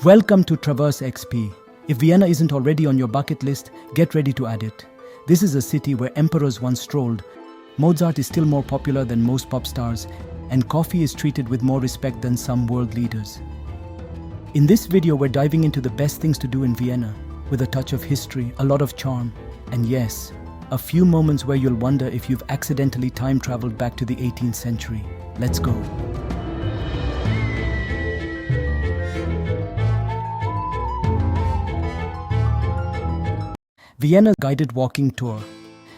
Welcome to Traverse XP. If Vienna isn't already on your bucket list, get ready to add it. This is a city where emperors once strolled, Mozart is still more popular than most pop stars, and coffee is treated with more respect than some world leaders. In this video, we're diving into the best things to do in Vienna, with a touch of history, a lot of charm, and yes, a few moments where you'll wonder if you've accidentally time-traveled back to the 18th century. Let's go. Vienna guided walking tour.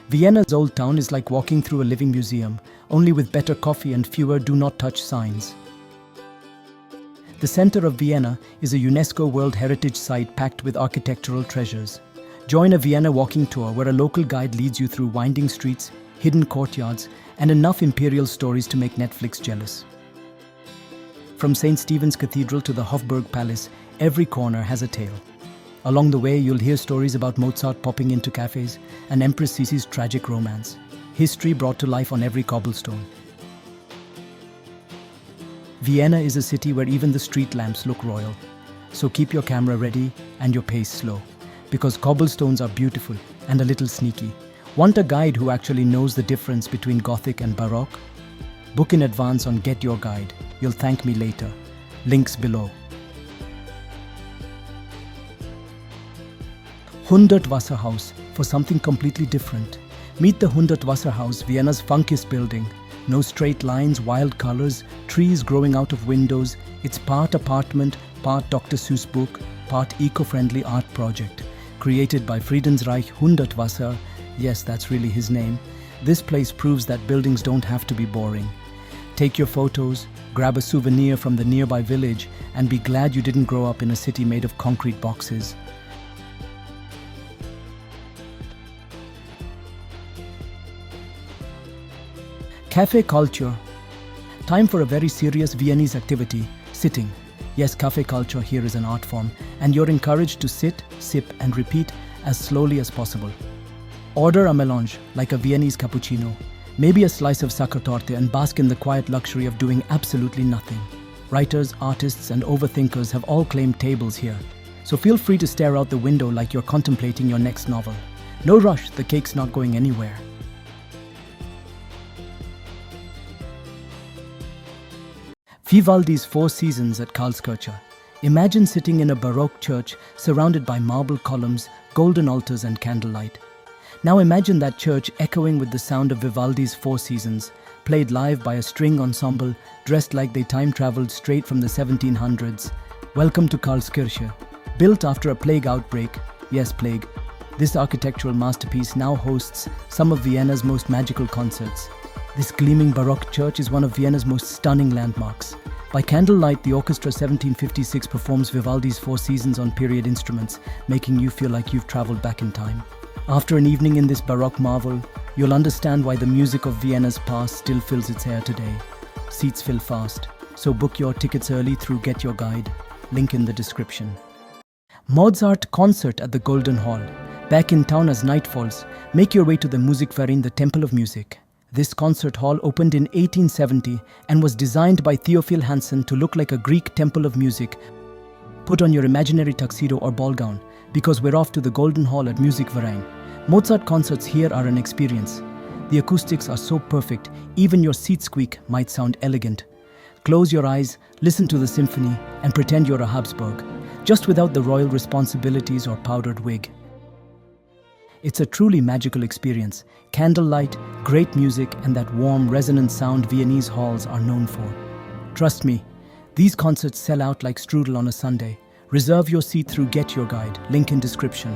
Vienna's old town is like walking through a living museum, only with better coffee and fewer do not touch signs. The center of Vienna is a UNESCO World Heritage Site packed with architectural treasures. Join a Vienna walking tour where a local guide leads you through winding streets, hidden courtyards, and enough imperial stories to make Netflix jealous. From St. Stephen's Cathedral to the Hofburg Palace, every corner has a tale. Along the way, you'll hear stories about Mozart popping into cafés and Empress Sisi's tragic romance. History brought to life on every cobblestone. Vienna is a city where even the street lamps look royal. So keep your camera ready and your pace slow, because cobblestones are beautiful and a little sneaky. Want a guide who actually knows the difference between Gothic and Baroque? Book in advance on GetYourGuide. You'll thank me later. Links below. Hundertwasserhaus for something completely different. Meet the Hundertwasserhaus, Vienna's funkiest building. No straight lines, wild colors, trees growing out of windows. It's part apartment, part Dr. Seuss book, part eco-friendly art project. Created by Friedensreich Hundertwasser, yes, that's really his name. This place proves that buildings don't have to be boring. Take your photos, grab a souvenir from the nearby village, and be glad you didn't grow up in a city made of concrete boxes. Cafe culture. Time for a very serious Viennese activity, sitting. Yes, cafe culture here is an art form, and you're encouraged to sit, sip, and repeat as slowly as possible. Order a melange, like a Viennese cappuccino, maybe a slice of Sachertorte, and bask in the quiet luxury of doing absolutely nothing. Writers, artists, and overthinkers have all claimed tables here, so feel free to stare out the window like you're contemplating your next novel. No rush, the cake's not going anywhere. Vivaldi's Four Seasons at Karlskirche. Imagine sitting in a Baroque church surrounded by marble columns, golden altars and candlelight. Now imagine that church echoing with the sound of Vivaldi's Four Seasons, played live by a string ensemble dressed like they time-traveled straight from the 1700s. Welcome to Karlskirche. Built after a plague outbreak, yes, plague, this architectural masterpiece now hosts some of Vienna's most magical concerts. This gleaming Baroque church is one of Vienna's most stunning landmarks. By candlelight, the Orchestra 1756 performs Vivaldi's Four Seasons on period instruments, making you feel like you've traveled back in time. After an evening in this Baroque marvel, you'll understand why the music of Vienna's past still fills its air today. Seats fill fast, so book your tickets early through GetYourGuide. Link in the description. Mozart concert at the Golden Hall. Back in town as night falls, make your way to the Musikverein, the Temple of Music. This concert hall opened in 1870 and was designed by Theophil Hansen to look like a Greek temple of music. Put on your imaginary tuxedo or ball gown, because we're off to the Golden Hall at Musikverein. Mozart concerts here are an experience. The acoustics are so perfect, even your seat squeak might sound elegant. Close your eyes, listen to the symphony, and pretend you're a Habsburg, just without the royal responsibilities or powdered wig. It's a truly magical experience. Candlelight, great music, and that warm, resonant sound Viennese halls are known for. Trust me, these concerts sell out like strudel on a Sunday. Reserve your seat through GetYourGuide, link in description.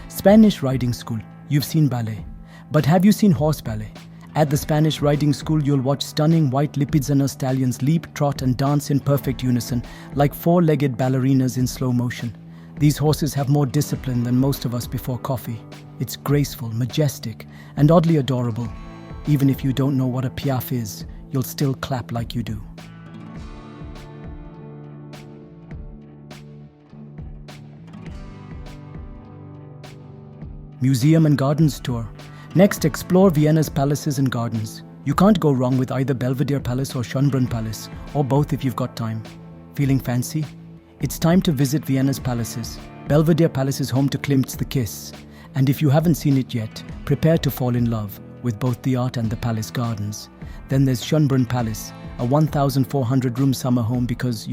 Spanish riding school. You've seen ballet. But have you seen horse ballet? At the Spanish riding school, you'll watch stunning white Lipizzaner stallions leap, trot, and dance in perfect unison, like four-legged ballerinas in slow motion. These horses have more discipline than most of us before coffee. It's graceful, majestic, and oddly adorable. Even if you don't know what a piaffe is, you'll still clap like you do. Museum and Gardens Tour. Next, explore Vienna's palaces and gardens. You can't go wrong with either Belvedere Palace or Schönbrunn Palace, or both if you've got time. Feeling fancy? It's time to visit Vienna's palaces. Belvedere Palace is home to Klimt's The Kiss. And if you haven't seen it yet, prepare to fall in love with both the art and the palace gardens. Then there's Schönbrunn Palace, a 1,400-room summer home because,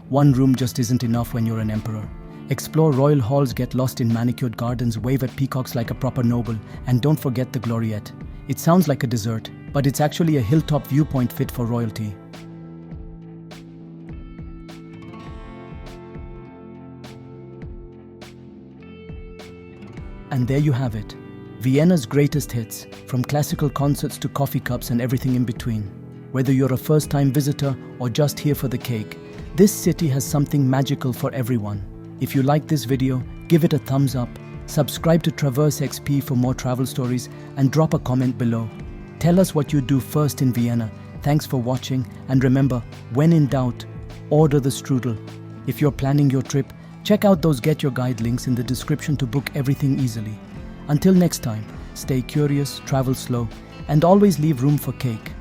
one room just isn't enough when you're an emperor. Explore royal halls, get lost in manicured gardens, wave at peacocks like a proper noble, and don't forget the Gloriette. It sounds like a dessert, but it's actually a hilltop viewpoint fit for royalty. And there you have it, Vienna's greatest hits, from classical concerts to coffee cups and everything in between. Whether you're a first-time visitor or just here for the cake, this city has something magical for everyone. If you like this video, give it a thumbs up, subscribe to Traverse XP for more travel stories, and drop a comment below. Tell us what you do first in Vienna. Thanks for watching, and remember, when in doubt, order the strudel. If you're planning your trip, check out those Get Your Guide links in the description to book everything easily. Until next time, stay curious, travel slow, and always leave room for cake.